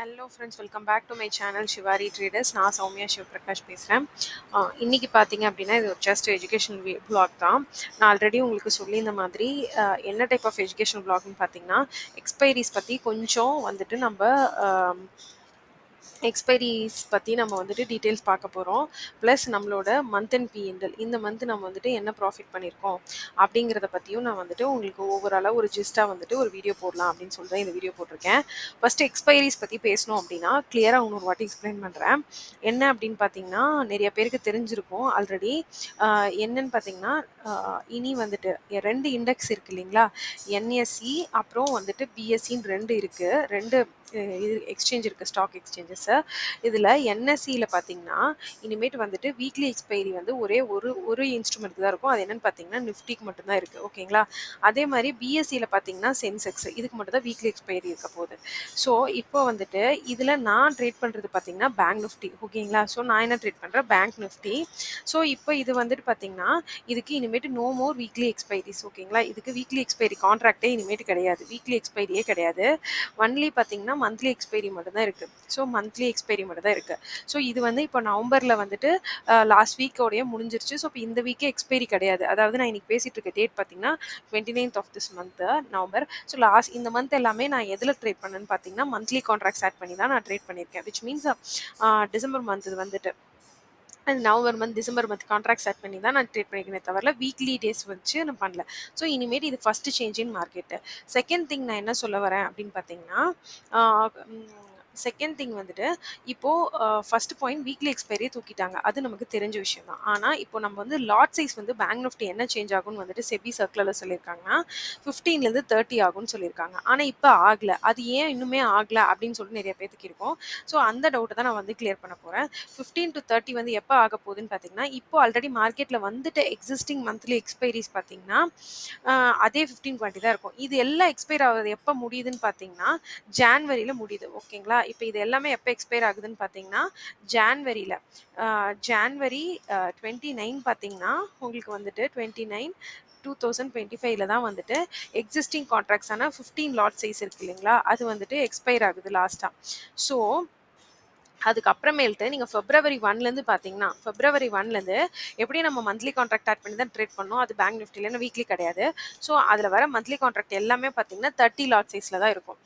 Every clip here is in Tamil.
Hello friends, welcome back to my channel Shivari traders. நான் சௌமியா சிவபிரகாஷ் பேசுகிறேன். இன்றைக்கி பார்த்தீங்க அப்படின்னா இது ஒரு ஜஸ்ட் எஜுகேஷன் vlog தான். நான் ஆல்ரெடி உங்களுக்கு சொல்லியிருந்த மாதிரி என்ன டைப் ஆஃப் எஜுகேஷன் vlogன்னு பார்த்தீங்கன்னா எக்ஸ்பைரிஸ் பற்றி கொஞ்சம் வந்துட்டு நம்ம எக்ஸ்பைரிஸ் பற்றி நம்ம வந்துட்டு டீட்டெயில்ஸ் பார்க்க போகிறோம். ப்ளஸ் நம்மளோட மந்த் அண்ட் பிஎன்எல் இந்த மந்த் நம்ம வந்துட்டு என்ன ப்ராஃபிட் பண்ணியிருக்கோம் அப்படிங்கிறத பற்றியும் நான் வந்துட்டு உங்களுக்கு ஓவராலாக ஒரு ஜிஸ்ட்டாக வந்துட்டு ஒரு வீடியோ போடலாம் அப்படின்னு சொல்லிட்டு இந்த வீடியோ போட்டிருக்கேன். ஃபஸ்ட்டு எக்ஸ்பைரிஸ் பற்றி பேசணும் அப்படின்னா கிளியராக இன்னொரு வாட்டி எக்ஸ்பிளைன் பண்ணுறேன். என்ன அப்படின்னு பார்த்தீங்கன்னா நிறைய பேருக்கு தெரிஞ்சிருக்கும் ஆல்ரெடி. என்னன்னு பார்த்தீங்கன்னா இனி வந்துட்டு 2 இண்டெக்ஸ் இருக்குது இல்லைங்களா, என்எஸ்சி அப்புறம் வந்துட்டு பிஎஸ்சின்னு 2 இருக்குது. 2 இது எக்ஸ்சேஞ்ச் இருக்குது, ஸ்டாக் எக்ஸ்சேஞ்சஸ்ஸு. இதில் என்எஸ்சியில் பார்த்தீங்கன்னா இனிமேட்டு வந்துட்டு வீக்லி எக்ஸ்பைரி வந்து ஒரே ஒரு இன்ஸ்ட்ருமெண்ட்டுக்கு தான் இருக்கும். அது என்னென்னு பார்த்தீங்கன்னா நிஃப்டிக்கு மட்டும்தான் இருக்குது. ஓகேங்களா. அதே மாதிரி பிஎஸ்சியில் பார்த்தீங்கன்னா சென்செக்ஸ் இதுக்கு மட்டும் தான் வீக்லி எக்ஸ்பைரி இருக்க போகுது. ஸோ இப்போ வந்துட்டு இதில் நான் ட்ரேட் பண்ணுறது பார்த்தீங்கன்னா பேங்க் நிஃப்டி. ஓகேங்களா. ஸோ நான் என்ன ட்ரேட் பண்ணுறேன், பேங்க் நிஃப்டி. ஸோ இப்போ இது வந்துட்டு பார்த்தீங்கன்னா இதுக்கு இனிமேட்டு நோ மோர் வீக்லி எக்ஸ்பைரிஸ். ஓகேங்களா. இதுக்கு வீக்லி எக்ஸ்பைரி கான்ட்ராக்டே இனிமேட்டு கிடையாது, வீக்லி எக்ஸ்பைரியே கிடையாது. ஒன்லி பார்த்தீங்கன்னா மந்த்லி எக்ஸ்பைரி மட்டும் தான் இருக்குது. ஸோ மந்த்லி எக்ஸ்பைரி மட்டும் தான் இருக்குது. ஸோ இது வந்து இப்போ நவம்பரில் வந்துட்டு லாஸ்ட் வீக்கோடைய முடிஞ்சிருச்சு. ஸோ இப்போ இந்த வீக்கே எக்ஸ்பைரி கிடையாது. அதாவது நான் இன்னைக்கு பேசிகிட்டு இருக்க டேட் பார்த்தீங்கன்னா 29th of this month November. So இந்த மந்த் எல்லாமே நான் எதில் ட்ரேட் பண்ணேன்னு பார்த்தீங்கன்னா மந்த்லி கான்ட்ராக்ட்ஸ் ஆட் பண்ணி தான் நான் ட்ரேட் பண்ணியிருக்கேன். விச் மீன்ஸ் டிசம்பர் மந்த் இது வந்துட்டு November month December month contract set பண்ணி தான் நான் ட்ரேட் பண்ணிக்கிறேன், தவிர வீக்லி டேஸ் வச்சு நான் பண்ணல. ஸோ இனிமேல் இது first change in market. Second thing நான் என்ன சொல்ல வரேன் அப்படின்னு பார்த்தீங்கன்னா செகண்ட் திங் வந்துட்டு இப்போது ஃபஸ்ட் பாயிண்ட் வீக்லி எக்ஸ்பைரியே தூக்கிட்டாங்க, அது நமக்கு தெரிஞ்ச விஷயம் தான். ஆனால் இப்போ நம்ம வந்து லாட் சைஸ் வந்து பேங்க் நிஃப்டி என்ன சேஞ்ச் ஆகும்னு வந்துட்டு செபி சர்க்குலரில் சொல்லியிருக்காங்கன்னா 15லேருந்து 30 ஆகும்னு சொல்லியிருக்காங்க. ஆனால் இப்போ ஆகலை. அது ஏன் இன்னுமே ஆகலை அப்படின்னு சொல்லிட்டு நிறைய பேருக்கு இருக்கும். ஸோ அந்த டவுட்டை தான் நான் வந்து கிளியர் பண்ண போகிறேன். 15 to 30 வந்து எப்போ ஆக போகுதுன்னு பார்த்தீங்கன்னா இப்போ ஆல்ரெடி மார்க்கெட்டில் வந்துட்டு எக்ஸிஸ்டிங் மந்த்லி எக்ஸ்பைரிஸ் பார்த்தீங்கன்னா அதே 15-20 தான் இருக்கும். இது எல்லாம் எக்ஸ்பைர் ஆகுது எப்போ முடியுதுன்னு பார்த்தீங்கன்னா ஜான்வரியில் முடியுது. ஓகேங்களா. இப்போ இது எல்லாமே எப்போ எக்ஸ்பைர் ஆகுதுன்னு பார்த்தீங்கன்னா ஜான்வரியில் ஜான்வரி 29 பார்த்தீங்கன்னா உங்களுக்கு வந்துட்டு 29 2025 தான் வந்துட்டு எக்ஸிஸ்டிங் கான்ட்ராக்ட்ஸான 15 லாட் சைஸ் இருக்கு இல்லைங்களா, அது வந்துட்டு எக்ஸ்பைர் ஆகுது லாஸ்ட்டாக. ஸோ அதுக்கப்புறமேல்ட்டு நீங்கள் February 1லேருந்து பார்த்தீங்கன்னா February 1லேருந்து எப்படி நம்ம மந்த்லி கான்ட்ராக்ட் ஆட் பண்ணி தான் ட்ரேட் பண்ணோம், அது பேங்க் நிஃப்டியில் வீக்லி கிடையாது. ஸோ அதில் வர மந்த்லி கான்ட்ராக்ட் எல்லாமே பார்த்தீங்கன்னா 30 லாட் சைஸில் தான் இருக்கும்.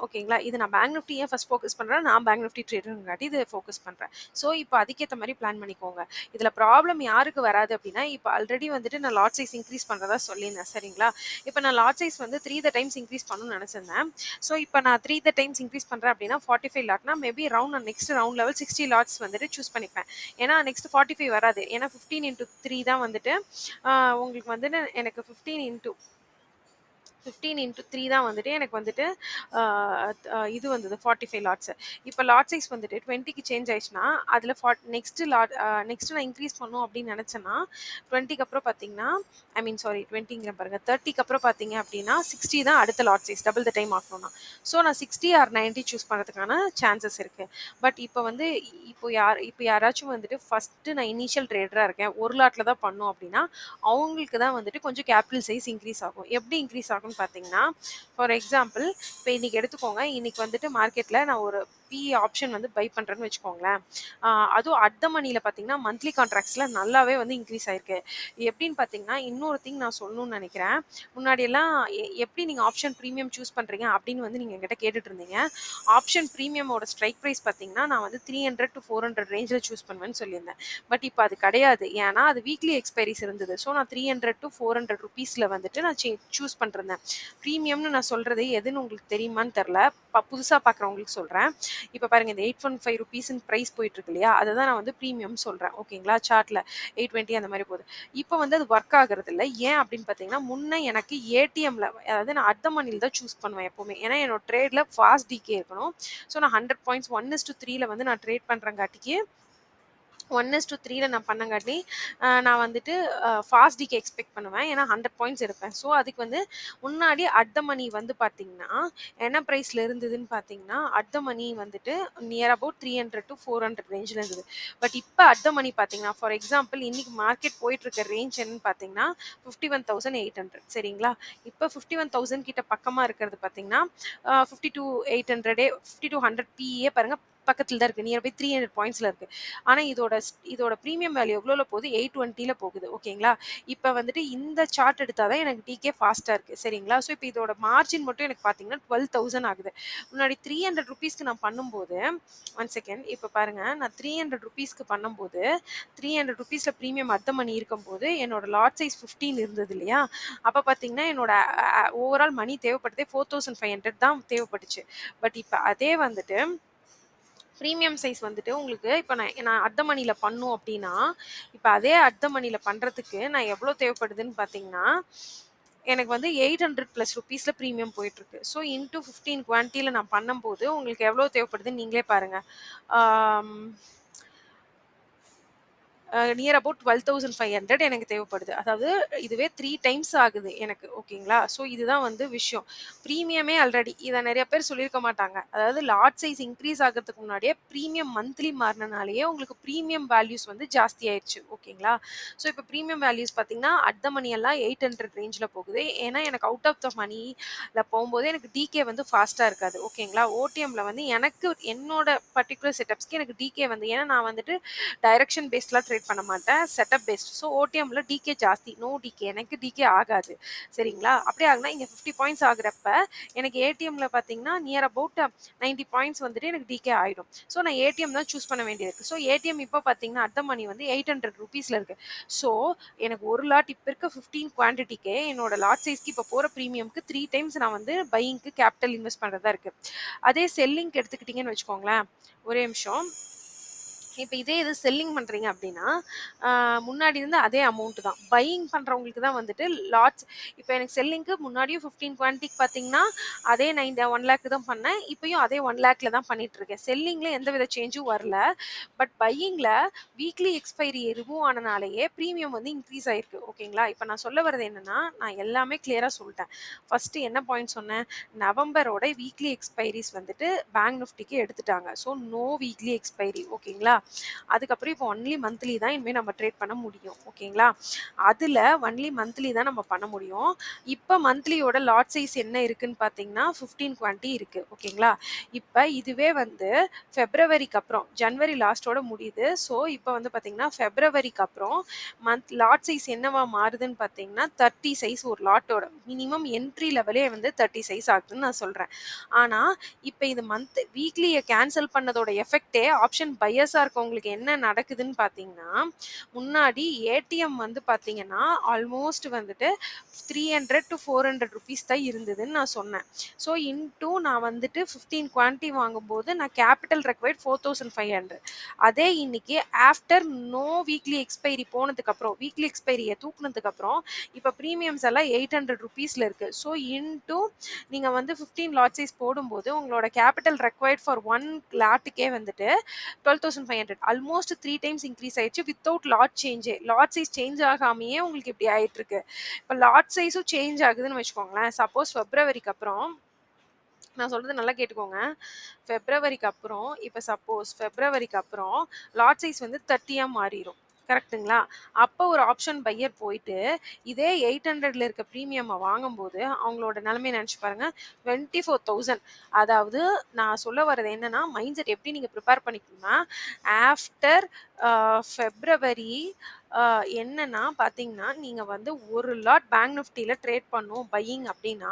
ஓகேங்களா. இது நான் பேங்க் நிஃப்டி ஏன் ஃபஸ்ட் ஃபோக்கஸ் பண்ணுறேன், நான் பேங்க் நிஃப்டி ட்ரேடருங்காட்டி இது ஃபோக்கஸ் பண்ணுறேன். ஸோ இப்போ அதுக்கேற்ற மாதிரி பிளான் பண்ணிக்கோங்க. இதில் ப்ராப்ளம் யாருக்கு வராது அப்படின்னா இப்போ ஆல்ரெடி வந்துட்டு நான் லாட் சைஸ் இன்க்ரீஸ் பண்ணுறதா சொல்லியிருந்தேன் சரிங்களா. இப்போ நான் லாட் சைஸ் வந்து 3 the times இன்க்ரீஸ் பண்ணணும்னு நினச்சிருந்தேன். ஸோ இப்போ நான் 3 the times இன்க்ரீஸ் பண்ணுறேன் அப்படின்னா 45 லாட்னா maybe round next round level 60 lots வந்துட்டு சூஸ் பண்ணிப்பேன். ஏன்னா நெக்ஸ்ட் 45 வராது. ஏன்னா 15 into 3 தான் வந்துட்டு உங்களுக்கு வந்துட்டு எனக்கு 15 into 3 தான் வந்துட்டு எனக்கு வந்துட்டு இது வந்தது 45 லாட்ஸ். இப்போ லாட் சைஸ் வந்துட்டு 20க்கு சேஞ்ச் ஆயிடுச்சுன்னா அதில் நெக்ஸ்ட் நான் இன்க்ரீஸ் பண்ணும் அப்படின்னு நினச்சேன்னா 20க்கு அப்புறம் பார்த்தீங்கன்னா சாரி 20ங்கிற பாருங்க 30க்கு அப்புறம் பார்த்தீங்க அப்படின்னா 60 தான் அடுத்த lot size double the time ஆகணும்னா. ஸோ நான் 60 ஆர் 90 சூஸ் பண்ணுறதுக்கான சான்சஸ் இருக்குது. பட் இப்போ வந்து இப்போ யாராச்சும் வந்துட்டு ஃபஸ்ட்டு நான் இனிஷியல் ட்ரேடராக இருக்கேன், ஒரு லாட்டில் தான் பண்ணோம் அப்படின்னா அவங்களுக்கு தான் வந்துட்டு கொஞ்சம் கேபிட்டல் சைஸ் இன்க்ரீஸ் ஆகும். எப்படி இன்க்ரீஸ் ஆகும்னு பார்த்தீங்கன்னா ஃபார் எக்ஸாம்பிள் இப்போ இன்றைக்கி எடுத்துக்கோங்க, இன்றைக்கி வந்துட்டு மார்க்கெட்டில் நான் ஒரு பிஇ ஆப்ஷன் வந்து பை பண்ணுறேன்னு வச்சுக்கோங்களேன். அதுவும் அட் த மணியில் பார்த்தீங்கன்னா மந்த்லி கான்ட்ராக்ட்ஸில் நல்லாவே வந்து இன்க்ரீஸ் ஆயிருக்கு. எப்படின்னு பார்த்தீங்கன்னா இன்னொரு திங் நான் சொல்லணும்னு நினைக்கிறேன். முன்னாடியெல்லாம் எப்படி நீங்கள் ஆப்ஷன் ப்ரீமியம் சூஸ் பண்ணுறீங்க அப்படின்னு வந்து நீங்கள் என்கிட்ட கேட்டுட்டு இருந்தீங்க. ஆப்ஷன் ப்ரீமியமோட ஸ்ட்ரைக் ப்ரைஸ் பார்த்தீங்கன்னா நான் வந்து 300 to 400 ரேஞ்சில் சூஸ் பண்ணுவேன்னு சொல்லியிருந்தேன். பட் இப்போ அது கிடையாது. ஏன்னா அது வீக்லி எக்ஸ்பைரிஸ் இருந்தது. ஸோ நான் 300 to 400 ருபீஸில் வந்துட்டு நான் சூஸ் பண்ணிருந்தேன். ப்ரீமியம்னு நான் சொல்கிறது எதுன்னு உங்களுக்கு தெரியுமான்னு தெரில, புதுசாக பார்க்குறவங்களுக்கு சொல்கிறேன். இப்போ பாருங்கள் இந்த 815 ருபீஸ்ன்னு ப்ரைஸ் போயிட்டுருக்கு இல்லையா, அதை தான் நான் வந்து ப்ரீமியம் சொல்கிறேன். ஓகேங்களா. சார்ட்டில் 820 அந்த மாதிரி போகுது. இப்போ வந்து அது ஒர்க் ஆகிறது இல்லை. ஏன் அப்படின்னு பார்த்தீங்கன்னா முன்னே எனக்கு ஏடிஎம்மில் அதாவது நான் அட் த மணியில் தான் சூஸ் பண்ணுவேன் எப்போவுமே. ஏன்னா என்னோட ட்ரேடில் ஃபாஸ்ட் டிகே இருக்கணும். ஸோ நான் 100 பாயிண்ட்ஸ் 1:3 வந்து நான் ட்ரேட் பண்ணுறங்காட்டிக்கு 1:3ல நான் பண்ணங்காட்டி, நான் வந்துட்டு ஃபாஸ்ட் டிகே எக்ஸ்பெக்ட் பண்ணுவேன். ஏன்னா 100 பாயிண்ட்ஸ் எடுப்பேன். ஸோ அதுக்கு வந்து முன்னாடி அட் த மனி வந்து பார்த்தீங்கன்னா, என்ன பிரைஸ்ல இருந்ததுன்னு பார்த்தீங்கன்னா, அட் த மனி வந்துட்டு நியர் அபவுட் 300-400 ரேஞ்ச்ல இருந்தது. பட் இப்ப அட் த மனி பார்த்தீங்கன்னா, ஃபார் எக்ஸாம்பிள் இன்னைக்கு மார்க்கெட் போயிட்டு இருக்க ரேஞ்ச் என்னன்னு பார்த்தீங்கன்னா, 51,800 சரிங்களா? இப்ப 51,000 கிட்ட பக்கமா இருக்கிறது பார்த்தீங்கன்னா, 52,800 5200 பிஇயே பாருங்க பக்கத்துல தான் இருக்கு. நியர் பை 300 பாயிண்ட்ஸ்ல இருக்கு. ஆனா இதோட பிரீமியம் வேல்யூ எவ்வளோல போகுது? 820ல போகுது. ஓகேங்களா? இப்ப வந்துட்டு இந்த சார்ட் எடுத்தா தான் எனக்கு டிகே ஃபாஸ்ட்டா இருக்கு. சரிங்களா? ஸோ இப்ப இதோட மார்ஜின் மட்டும் எனக்கு பார்த்தீங்கன்னா 12,000 ஆகுது. முன்னாடி 300 ரூப்பீஸ்க்கு நான் பண்ணும்போது, ஒன் செகண்ட். இப்ப பாருங்க நான் 300 ரூப்பீஸ்க்கு பண்ணும்போது, 300 ரூப்பீஸ்ல பிரீமியம் அட் த மனி இருக்கும்போது, என்னோட லாட் சைஸ் 15 இருந்தது இல்லையா? அப்ப பார்த்தீங்கன்னா, என்னோட ஓவரால் மனி தேவைப்பட்டதே 4,500 தான் தேவைப்பட்டுச்சு. பட் இப்ப அதே வந்துட்டு ப்ரீமியம் சைஸ் வந்துட்டு உங்களுக்கு இப்ப நான் அட் த மனில பண்ணோம் அப்டின்னா, இப்ப அதே அட் த மனில பண்றதுக்கு நான் எவ்ளோ தேவைப்படுதுன்னு பார்த்தீங்கன்னா, எனக்கு வந்து 800 பிளஸ் ரூப்பீஸ்ல பிரீமியம் போயிட்டுருக்கு. ஸோ இன்டூ 15 குவான்டிட்டில நான் பண்ணும்போது உங்களுக்கு எவ்ளோ தேவைப்படுதுன்னு நீங்களே பாருங்க. ஆம். நியர் அபவுட் 12,500 எனக்கு தேவைப்படுது. அதாவது இதுவே 3 டைம்ஸ் ஆகுது எனக்கு. ஓகேங்களா? ஸோ இதுதான் வந்து விஷயம். பிரீமியமே ஆல்ரெடி இத நெறைய பேர் சொல்லியிருக்க மாட்டாங்க. அதாவது லாட் சைஸ் இன்கிரீஸ் ஆகுறதுக்கு முன்னாடியே பிரீமியம் மந்த்லி மாறுனனாலேயே உங்களுக்கு பிரீமியம் வேல்யூஸ் வந்து ஜாஸ்தி ஆயிருச்சு. ஓகேங்களா? ஸோ இப்ப பிரீமியம் வேல்யூஸ் பார்த்தீங்கன்னா, அட் த மனி எல்லாம் 800 ரேஞ்ச்ல போகுது. ஏன்னா எனக்கு அவுட் ஆஃப் த மனில போம்போது எனக்கு டிகே வந்து ஃபாஸ்ட்டா இருக்காது. ஓகேங்களா? ஓடிஎம்ல வந்து எனக்கு என்னோட பர்ட்டிகுலர் செட்டப்ஸ்க்கு எனக்கு டிகே வந்து ஏன்னா நான் வந்துட்டு டைரக்ஷன் பேஸ்ட்லாம் ட்ரேட் பண்ண மாட்டேன். Setup based. ஸோ ஓடிஎம்ல டிகே ஜாஸ்தி. No decay. எனக்கு டிகே ஆகாது. சரிங்களா? அப்படியே ஆகுனா இங்க 50 பாயிண்ட்ஸ் ஆகுறப்ப, எனக்கு ஏடிஎம்ல பார்த்தீங்கன்னா, நியர் அபவுட் 90 பாயிண்ட்ஸ் வந்துட்டு எனக்கு டிகே ஆயிடும். ஸோ நான் ஏடிஎம் தான் சூஸ் பண்ண வேண்டியிருக்கு. ஸோ ஏடிஎம் இப்போ பார்த்தீங்கன்னா, அட் த மனி வந்து 800 ரூப்பீஸ்ல இருக்கு. ஸோ எனக்கு ஒரு லாட் இப்ப இருக்க 15 குவான்டிட்டிக்கே என்னோட லாட் சைஸ்க்கு இப்போ போற பிரீமியம்க்கு 3 டைம்ஸ் நான் வந்து பையிங்க்கு கேபிட்டல் இன்வெஸ்ட் பண்றதா இருக்கு. அதே செல்லிங்க்கு எடுத்துக்கிட்டீங்கன்னு வச்சுக்கோங்களேன். ஒரே நிமிஷம். இப்ப இதே இது செல்லிங் பண்றீங்க அப்படின்னா, அ முன்னாடி இருந்த அதே அமௌண்ட் தான். பையிங் பண்றவங்களுக்கு தான் வந்துட்டு லாட்ஸ் இப்ப எனக்கு செல்லிங்க்கு முன்னாடியும் 15 குவான்டிட்டிக்கு பார்த்தீங்கன்னா, அதே 1,00,000 தான் பண்ணேன். இப்பயும் அதே 1,00,000ல தான் பண்ணிட்டு இருக்கேன். செல்லிங்ல எந்தவித சேஞ்சும் வரல. பட் பையிங்ல வீக்லி எக்ஸ்பைரி ரிமூவ் ஆனனாலேயே பிரீமியம் வந்து இன்க்ரீஸ் ஆயிருக்கு. ஓகேங்களா? இப்ப நான் சொல்ல வர்றது என்னன்னா, நான் எல்லாமே கிளியரா சொல்ட்டேன். ஃபர்ஸ்ட்டு என்ன பாயிண்ட் சொன்னேன்? நவம்பரோட வீக்லி எக்ஸ்பைரீஸ் வந்துட்டு பேங்க் நிஃப்டிக்கு எடுத்துட்டாங்க. So no weekly expiry. ஓகேங்களா? அதுக்கப்புறம் இப்போ ஒன்லி மந்த்லி தான் இனிமே நம்ம ட்ரேட் பண்ண முடியும். ஓகேங்களா? அதுல ஒன்லி மந்த்லி தான் நம்ம பண்ண முடியும். இப்ப மந்த்லியோட லாட் சைஸ் என்ன இருக்குன்னு பார்த்தீங்கன்னா, 15 குவான்டி இருக்கு. ஓகேங்களா? இப்ப இதுவே வந்து பிப்ரவரிக்கு அப்புறம் ஜனவரி லாஸ்ட்டோட முடியுது. ஸோ இப்ப வந்து பார்த்தீங்கன்னா, பிப்ரவரிக்கு அப்புறம் லாட் சைஸ் என்னவா மாறுதுன்னு பார்த்தீங்கன்னா, 30 சைஸ் ஒரு லாட்டோட மினிமம் என்ட்ரி லெவலே வந்து 30 சைஸ் ஆகுதுன்னு நான் சொல்றேன். ஆனா, இப்ப இது வீக்லிய கேன்சல் பண்ணதோட எஃபெக்ட்டே ஆப்ஷன் பையர்ஸா இருக்கவங்களுக்கு என்ன நடக்குதுன்னு பார்த்தீங்கன்னா, முன்னாடி ஏடிஎம் வந்து பார்த்தீங்கன்னா, ஆல்மோஸ்ட் வந்துட்டு 300-400 ரூப்பீஸ் தான் இருந்ததுன்னு நான் சொன்னேன். ஸோ இன்டூ நான் வந்துட்டு 15 குவான்டிட்டி வாங்கும்போது நான் கேபிட்டல் ரெக்வைர்ட் 4,500. அதே இன்னைக்கு ஆஃப்டர் நோ வீக்லி எக்ஸ்பைரி போனதுக்கப்புறம், வீக்லி எக்ஸ்பைரிய தூக்குனதுக்கப்புறம், இப்ப பிரீமியம்ஸ் எல்லாம் 800 ரூப்பீஸ்ல இருக்கு. ஸோ இன்டூ நீங்க வந்து 15 லாட் சைஸ் போடும்போது, உங்களோட கேபிட்டல் ரெக்வைர்ட் ஃபார் 1 லாட்டுக்கே வந்துட்டு 12,500 ஆல்மோஸ்ட் 3 டைம்ஸ் இன்க்ரீஸ் ஆயிடுச்சு வித்தவுட் லாட் சேஞ்சே. லாட் சைஸ் சேஞ்ச் ஆகாமயே உங்களுக்கு இப்படி ஆயிட்டிருக்கு. இப்ப லாட் சைஸும் சேஞ்ச் ஆகுதுன்னு வச்சுக்கோங்களேன். சப்போஸ் பிப்ரவரிக்கு அப்புறம் நான் சொல்றது நல்லா கேட்டுக்கோங்க. பிப்ரவரிக்கு அப்புறம் இப்ப சப்போஸ் பிப்ரவரிக்கு அப்புறம் லாட் சைஸ் வந்து 30யா மாறிரும். கரெக்ட்டுங்களா? அப்ப ஒரு ஆப்ஷன் பையர் போயிட்டு, இதே 800ல இருக்க பிரீமியம்ம வாங்கும்போது, அவங்களோட நிலைமைய நெனச்சு பாருங்க. 24,000 அதாவது நான் சொல்ல வர்றது என்னன்னா, மைண்ட் செட் எப்படி நீங்க ப்ரிப்பேர் பண்ணிக்கணும்னா, ஆஃப்டர் பிப்ரவரி என்னன்னா பார்த்தீங்கன்னா, நீங்க வந்து ஒரு லாட் பேங்க் நிஃப்டில ட்ரேட் பண்ணணும் பையிங் அப்டின்னா,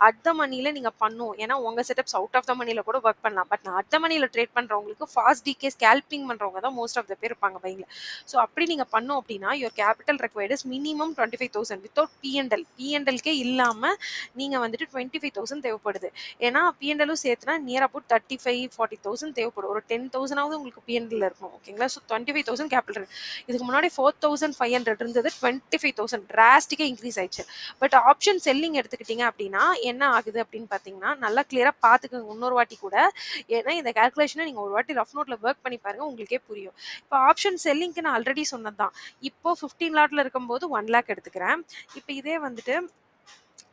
அட் த மனில நீங்க பண்ணணும். ஏன்னா, உங்க செட்டப்ஸ் அவுட் ஆஃப் த மனில கூட வொர்க் பண்ணலாம். பட் நான் அட் த மனில ட்ரேட் பண்றவங்களுக்கு ஃபாஸ்ட் டிகே ஸ்கேல்பிங் பண்றவங்க தான் மோஸ்ட் ஆஃப் த பேர் இருப்பாங்க பையிங்ல. ஸோ அப்படி நீங்க பண்ணோம் அப்டின்னா, your capital required is minimum 25,000 without P and L. பி&எல்க்கே இல்லாம நீங்க வந்துட்டு 25,000 தேவைப்படுது. ஏன்னா, பி&எல்லும் சேர்த்துனா நியர் அபவுட் 35, 40,000 தேவைப்படும். ஒரு 10,000ஆவது உங்களுக்கு பி&எல் இருக்கணும். ஓகேங்களா? ஸோ 25,000 கேபிட்டல் இதுக்கு முன்னாடி 4500 இருந்தது 25,000 டிராஸ்டிக்கா இன்க்ரீஸ் ஆயிடுச்சு. பட் ஆப்ஷன் செல்லிங் எடுத்துக்கிட்டீங்க அப்படின்னா என்ன ஆகுது அப்படின்னு பார்த்தீங்கன்னா, நல்லா கிளியரா பார்த்துக்கோங்க இன்னொரு வாட்டி கூட. ஏன்னா இந்த கால்குலேஷன நீங்க ஒரு வாட்டி ரஃப் நோட்ல வொர்க் பண்ணி பாருங்க உங்களுக்கே புரியும். இப்போ ஆப்ஷன் செல்லிங்க்கு நான் ஆல்ரெடி சொன்னது தான். இப்போ 15 லாட்ல இருக்கும்போது 1,00,000 எடுத்துக்கிறேன். இப்ப இதே வந்துட்டு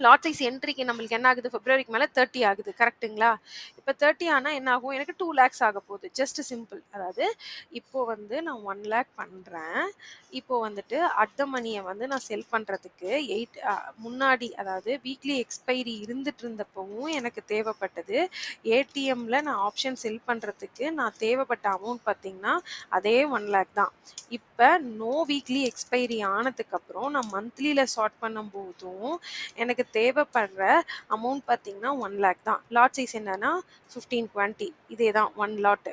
லாட் சைஸ் என்ட்ரிக்கு நம்மளுக்கு என்ன ஆகுது? பிப்ரவரிக்கு மேல 30 ஆகுது. கரெக்ட்டுங்களா? இப்ப 30 ஆனா என்ன ஆகும்? எனக்கு 2 லேக்ஸ் ஆகப்போகுது. Just simple. அதாவது இப்போ வந்து நான் 1,00,000 பண்றேன். இப்போ வந்துட்டு அட் த மனிய வந்து நான் செல் பண்றதுக்கு 8 முன்னாடி அதாவது வீக்லி எக்ஸ்பைரி இருந்துட்டு இருந்தப்பவும் எனக்கு தேவைப்பட்டது. ஏடிஎம்ல நான் ஆப்ஷன் செல் பண்றதுக்கு நான் தேவைப்பட்ட அமௌண்ட் பார்த்தீங்கன்னா, அதே 1,00,000 தான். இப்ப நோ வீக்லி எக்ஸ்பைரி ஆனதுக்கப்புறம் நான் மந்த்லில சார்ட் பண்ணும்போதும் எனக்கு தேவைப்படுற அமௌண்ட் பார்த்தீங்கன்னா 1,00,000 தான். லாட் சைஸ் என்னன்னா 1520 இதே தான் 1 லாட்.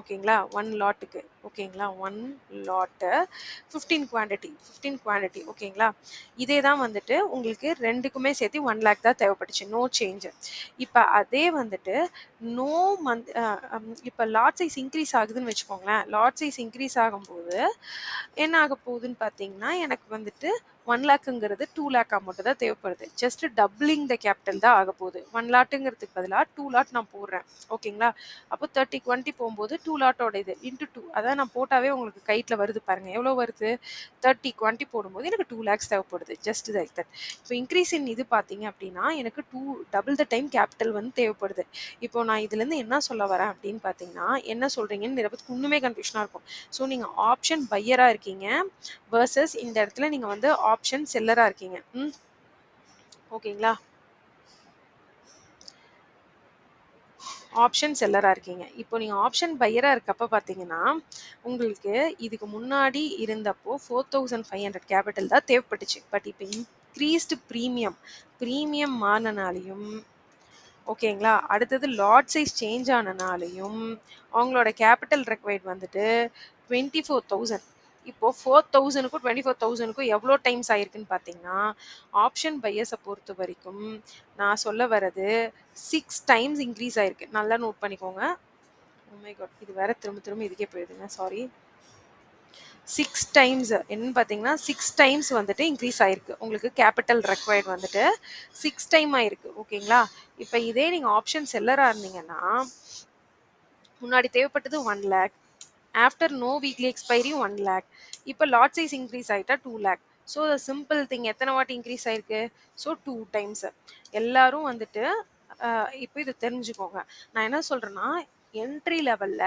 ஓகேங்களா? 1 லாட்டுக்கு. ஓகேங்களா? 1 லாட்டு 15 குவான்டிட்டி ஓகேங்களா? இதே தான் வந்துட்டு உங்களுக்கு 2க்குமே சேர்த்து 1,00,000 தான் தேவைப்பட்டுச்சு. No change. இப்ப அதே வந்துட்டு நோ மந்த் இப்ப லாட் சைஸ் இன்க்ரீஸ் ஆகுதுன்னு வச்சுக்கோங்களேன். லாட் சைஸ் இன்க்ரீஸ் ஆகும்போது என்ன ஆக போகுதுன்னு பார்த்தீங்கன்னா, எனக்கு வந்துட்டு 1,00,000ங்கிறது 2,00,000 அமௌண்ட் தான் தேவைப்படுது. ஜஸ்ட் டபுளிங் த கேபிட்டல் தான் ஆகப்போகுது. 1 லாட்டுங்கிறதுக்கு பதிலா 2 லாட் நான் போடுறேன். ஓகேங்களா? அப்போ 30, 20 போம்போது 2 லாட்டோட இது இன்டு 2 அதான் நான் போட்டாவே உங்களுக்கு கைட்ல வருது பாருங்க. எவ்வளோ வருது? 30, 20 போடும்போது எனக்கு 2 லேக்ஸ் தேவைப்படுது. Just like that. இப்போ இன்க்ரீஸ் இன் இது பார்த்தீங்க அப்படின்னா, எனக்கு டபுள் த டைம் கேபிட்டல் வந்து தேவைப்படுது. இப்போ நான் இதுலேருந்து என்ன சொல்ல வரேன் அப்படின்னு பார்த்தீங்கன்னா, என்ன சொல்றீங்கன்னு நிறைய பேருக்கு இன்னுமே கன்ஃபியூஷனா இருக்கும். ஸோ நீங்க ஆப்ஷன் பையரா இருக்கீங்க வெர்சஸ் இந்த இடத்துல நீங்க வந்து ஆப்ஷன் செல்லரா இருக்கீங்க. ஓகேங்களா? ஆப்ஷன் செல்லரா இருக்கீங்க. இப்போ நீங்க ஆப்ஷன் பையரா இருக்கப்ப பார்த்தீங்கன்னா, உங்களுக்கு இதுக்கு முன்னாடி இருந்தப்போ 4,500 கேபிட்டல் தான் தேவைப்பட்டுச்சு. பட் இப்போ இன்க்ரீஸ்டு பிரீமியம் பிரீமியம் மாறுனனாலயும் ஓகேங்களா? அடுத்தது லாட் சைஸ் சேஞ்ச் ஆனனாலயும் அவங்களோட கேபிட்டல் ரெக்வைர்ட் வந்துட்டு 24,000 இப்போ 4,000க்கும் 24,000க்கும் எவ்வளோ டைம்ஸ் ஆயிருக்குன்னு பார்த்தீங்கன்னா, ஆப்ஷன் பையர்ஸ பொறுத்த வரைக்கும் நான் சொல்ல வர்றது 6 டைம்ஸ் இன்க்ரீஸ் ஆயிருக்கு. நல்லா நோட் பண்ணிக்கோங்க. Oh my god! இது வேற திரும்ப திரும்ப இதுக்கே போயிடுதுங்க. சாரி. 6 டைம்ஸ் என்னன்னு பார்த்தீங்கன்னா, 6 டைம்ஸ் வந்துட்டு இன்க்ரீஸ் ஆயிருக்கு. உங்களுக்கு கேபிட்டல் ரெக்வைர்ட் வந்துட்டு 6 டைம் ஆயிருக்கு. ஓகேங்களா? இப்ப இதே நீங்க ஆப்ஷன் செல்லரா இருந்தீங்கன்னா, முன்னாடி தேவைப்பட்டது 1,00,000 ஆஃப்டர் நோ வீக்லி எக்ஸ்பைரி 1,00,000 இப்போ லாட் சைஸ் இன்க்ரீஸ் ஆயிட்டா 2,00,000 ஸோ சிம்பிள் திங் எத்தனை வாட்டி இன்க்ரீஸ் ஆயிருக்கு ஸோ 2 டைம்ஸ் எல்லாரும் வந்துட்டு இப்போ இது தெரிஞ்சுக்கோங்க நான் என்ன சொல்றேன்னா என்ட்ரி லெவல்ல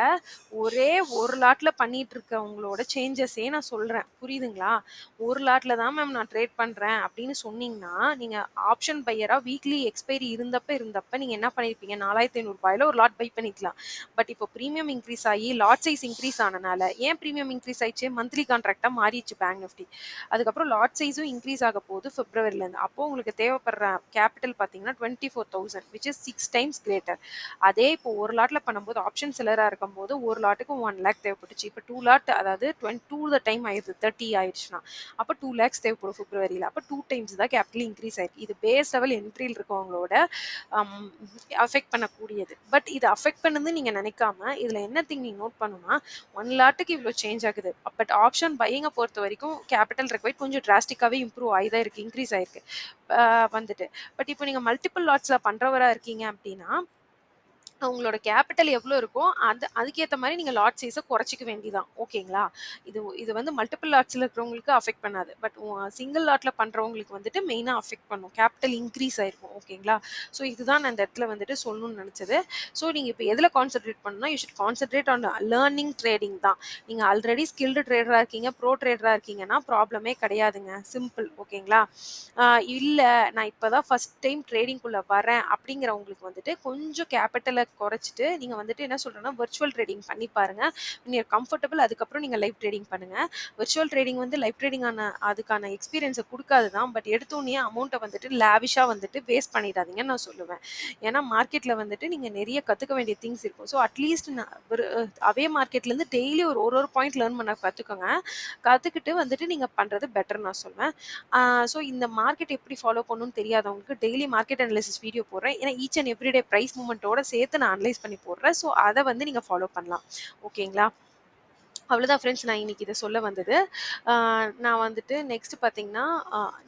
ஒரே ஒரு லாட்ல பண்ணிட்டு இருக்கவங்களோட சேஞ்சஸே நான் சொல்றேன் புரியுதுங்களா ஒரு லாட்ல தான் மேம் நான் ட்ரேட் பண்றேன் அப்படின்னு சொன்னீங்கன்னா நீங்க ஆப்ஷன் பையரா வீக்லி எக்ஸ்பைரி இருந்தப்ப நீங்க என்ன பண்ணிருப்பீங்க 4,500 ஒரு லாட் பை பண்ணிக்கலாம் பட் இப்போ ப்ரீமியம் இன்க்ரீஸ் ஆகி லாட் சைஸ் இன்க்ரீஸ் ஆனனால ஏன் ப்ரீமியம் இன்க்ரீஸ் ஆயிடுச்சு மந்த்லி கான்ட்ராக்டா மாறிடுச்சு பேங்க் நிஃப்டி அதுக்கப்புறம் லாட் சைஸும் இன்க்ரீஸ் ஆக போகுது பிப்ரவரிலேருந்து அப்போ உங்களுக்கு தேவைப்படுற கேபிட்டல் பார்த்தீங்கன்னா 24,000 விச் இஸ் 6 டைம்ஸ் கிரேட்டர் அதே இப்போ ஒரு லாட்ல பண்ணும்போது ஆப்ஷன் செல்லராக இருக்கும் போது ஒரு லாட்டுக்கு 1,00,000 தேவைப்பட்டுச்சு இப்போ 2 லாட் அதாவது 2 த டைம் ஆயிடுது 30 ஆயிடுச்சுன்னா அப்போ 2 லேக்ஸ் தேவைப்படும் பிப்ரவரியில் அப்போ 2 டைம்ஸ் தான் கேபிட்டல் இன்க்ரீஸ் ஆயிருக்கு இது பேஸ் லெவல் என்ட்ரியில் இருக்கவங்களோட அஃபெக்ட் பண்ணக்கூடியது பட் இது அஃபெக்ட் பண்ணுது நீங்க நினைக்காம இதுல என்ன திங் நீங்க நோட் பண்ணணும்னா 1 லாட்டுக்கு இவ்வளோ சேஞ்ச் ஆகுது பட் ஆப்ஷன் பையிங்கை பொறுத்த வரைக்கும் கேபிட்டல் ரெக்வைட் கொஞ்சம் டிராஸ்டிக்காவே இம்ப்ரூவ் ஆகிதான் இருக்கு இன்க்ரீஸ் ஆயிருக்கு வந்துட்டு பட் இப்போ நீங்க மல்டிபிள் லாட்ஸ்ல பண்றவரா இருக்கீங்க அப்படின்னா உங்களோட கேபிட்டல் எவ்வளோ இருக்கோ அதுக்கேற்ற மாதிரி நீங்கள் லாட் சைஸை குறைச்சிக்க வேண்டியதான் ஓகேங்களா இது வந்து மல்டிபிள் லாட்ஸில் இருக்கிறவங்களுக்கு அஃபெக்ட் பண்ணாது பட் சிங்கிள் லாட்டில் பண்ணுறவங்களுக்கு வந்துட்டு மெயினாக அஃபெக்ட் பண்ணும் கேபிட்டல் இன்க்ரீஸ் ஆயிருக்கும் ஓகேங்களா ஸோ இதுதான் நான் இந்த இடத்துல வந்துட்டு சொல்லணும்னு நினச்சது ஸோ நீங்கள் இப்போ எதில் கான்சென்ட்ரேட் பண்ணணும்னா you should concentrate on learning trading தான் நீங்கள் ஆல்ரெடி ஸ்கில்டு ட்ரேடராக இருக்கீங்க ப்ரோ ட்ரேடராக இருக்கீங்கன்னா ப்ராப்ளமே கிடையாதுங்க சிம்பிள் ஓகேங்களா இல்லை நான் இப்போ தான் ஃபஸ்ட் டைம் ட்ரேடிங்குள்ளே வரேன் அப்படிங்கிறவங்களுக்கு வந்துட்டு கொஞ்சம் கேபிட்டலை குறைச்சிட்டு நீங்கள் வந்துட்டு என்ன சொல்கிறேன்னா விர்ச்சுவல் ட்ரேடிங் பண்ணி பாருங்கள் நீங்கள் கம்ஃபர்டபுள் அதுக்கப்புறம் நீங்கள் லைவ் ட்ரேடிங் பண்ணுங்கள் விர்ச்சுவல் ட்ரேடிங் வந்து லைவ் ட்ரேடிங்கான அதுக்கான எக்ஸ்பீரியன்ஸை கொடுக்காது தான் பட் எடுத்தோடனே அமௌண்ட்டை வந்துட்டு லேவிஷாக வந்துட்டு வேஸ்ட் பண்ணிடாதீங்கன்னு நான் சொல்லுவேன் ஏன்னா மார்க்கெட்டில் வந்துட்டு நீங்கள் நிறைய கற்றுக்க வேண்டிய திங்ஸ் இருக்கும் ஸோ அட்லீஸ்ட் அதே மார்க்கெட்லேருந்து டெய்லி ஒரு பாயிண்ட் லேர்ன் பண்ண கற்றுக்கோங்க கற்றுக்கிட்டு வந்துட்டு நீங்கள் பண்ணுறது பெட்டர் நான் சொல்லுவேன் ஸோ இந்த மார்க்கெட் எப்படி ஃபாலோ பண்ணணும்னு தெரியாதவங்களுக்கு டெய்லி மார்க்கெட் அனலிசிஸ் வீடியோ போடுறேன் ஏன்னா ஈச் அண்ட் எவ்ரிடே ப்ரைஸ் மூமெண்ட்டோட சேர்த்து நான் அனலைஸ் பண்ணி போடுறேன் ஸோ அதை வந்து நீங்கள் ஃபாலோ பண்ணலாம் ஓகேங்களா அவ்வளோதான் ஃப்ரெண்ட்ஸ் நான் இன்னைக்கு இத சொல்ல வந்தது. ஆ நான் வந்துட்டு நெக்ஸ்ட் பார்த்தீங்கன்னா,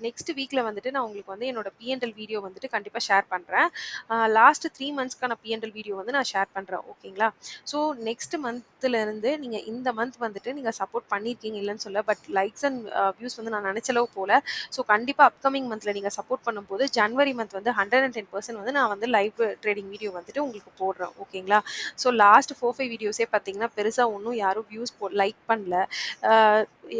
நெக்ஸ்ட் வீக்ல வந்துட்டு நான் உங்களுக்கு வந்து என்னோட P&L வீடியோ வந்துட்டு கண்டிப்பா ஷேர் பண்றேன். லாஸ்ட் 3 மந்த்ஸ்க்கான P&L வீடியோ வந்து நான் ஷேர் பண்றேன். ஓகேங்களா? ஸோ நெக்ஸ்ட் மந்த்லருந்து நீங்க இந்த மந்த் வந்துட்டு நீங்க சப்போர்ட் பண்ணியிருக்கீங்க இல்லன்னு சொல்லல. பட் லைக்ஸ் அண்ட் வியூஸ் வந்து நான் நெனச்ச அளவு போல. ஸோ கண்டிப்பா அப்கமிங் மந்த்ல நீங்க சப்போர்ட் பண்ணும்போது ஜனவரி மந்த் வந்து 110% வந்து நான் வந்து லைவ் ட்ரேடிங் வீடியோ வந்துட்டு உங்களுக்கு போடுறேன். ஓகேங்களா? ஸோ லாஸ்ட் 4, 5 வீடியோஸே பார்த்தீங்கன்னா, பெருசா ஒண்ணும் யாரும் வியூஸ் லைக் பண்ணல. அ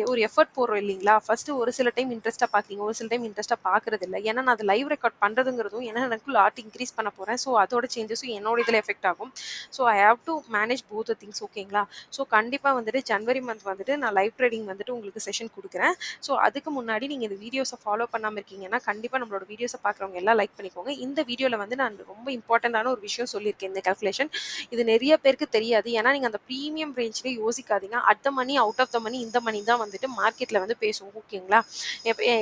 ஒரு எஃபோர்ட் போடுறோம் இல்லைங்களா? ஃபர்ஸ்ட்டு ஒரு சில டைம் இன்ட்ரெஸ்ட்டா பார்க்குறீங்க. ஒரு சில டைம் இன்ட்ரெஸ்ட்டா பார்க்குறதில்ல. ஏன்னா நான் அது லைவ் ரெக்கார்ட் பண்றதுங்கிறதும் ஏன்னா எனக்கு லாட் இன்க்ரீஸ் பண்ண போறேன். ஸோ அதோட சேஞ்சஸும் என்னோட இதில எஃபெக்ட் ஆகும். So I have to manage both the things ஓகேங்களா? ஸோ கண்டிப்பா வந்துட்டு ஜனவரி மந்த் வந்துட்டு நான் லைவ் ட்ரேடிங் வந்துட்டு உங்களுக்கு செஷன் குடுக்குறேன். ஸோ அதுக்கு முன்னாடி நீங்க இந்த வீடியோஸ ஃபாலோ பண்ணாம இருக்கீங்கன்னா, கண்டிப்பா நம்மளோட வீடியோஸ பார்க்குறவங்க எல்லாம் லைக் பண்ணிக்கோங்க. இந்த வீடியோல வந்து நான் ரொம்ப இம்பார்ட்டன்ட்டான ஒரு விஷயம் சொல்லியிருக்கேன் இந்த கால்குலேஷன். இது நெறைய பேருக்கு தெரியாது. ஏன்னா, நீங்க அந்த பிரீமியம் ரேஞ்ச்லயே யோசிக்காதீங்க. At the money, out of the money in the money தான் வந்துட்டு மார்க்கெட்ல வந்து பேசும். ஓகேங்களா?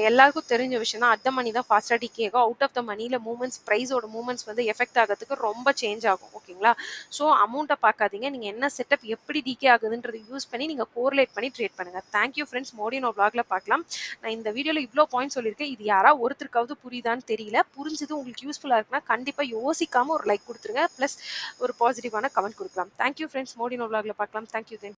எல்லாருக்கும் தெரிஞ்ச விஷயம் தான். அட் த மனி தான் ஃபாஸ்ட்டா டிகே ஆகும். அவுட் ஆஃப் த மனில மூவ்மெண்ட்ஸ் பிரைஸோட மூவ்மெண்ட்ஸ் வந்து எஃபெக்ட் ஆகறதுக்கு ரொம்ப சேஞ்ச் ஆகும். ஓகேங்களா? ஸோ அமௌண்ட்ட பார்க்காதீங்க. நீங்க என்ன செட்டப் எப்படி டிகே ஆகுதுன்றத யூஸ் பண்ணி நீங்க கோரிலேட் பண்ணி ட்ரேட் பண்ணுங்க. Thank you friends. மறுபடியும் இன்னொரு வ்ளாக்ல பார்க்கலாம். நான் இந்த வீடியோல இவ்ளோ பாயிண்ட் சொல்லியிருக்கேன். இது ஒருத்தருக்காவது புரியுதான்னு தெரியல. புரிஞ்சது உங்களுக்கு யூஸ்ஃபுல்லா இருக்குன்னா, கண்டிப்பா யோசிக்காம ஒரு லைக் குடுத்துருங்க. பிளஸ் ஒரு பாசிட்டிவான கமெண்ட் குடுக்கலாம். Thank you friends. மறுபடியும் இன்னொரு வ்ளாக்ல பார்க்கலாம். Thank you then.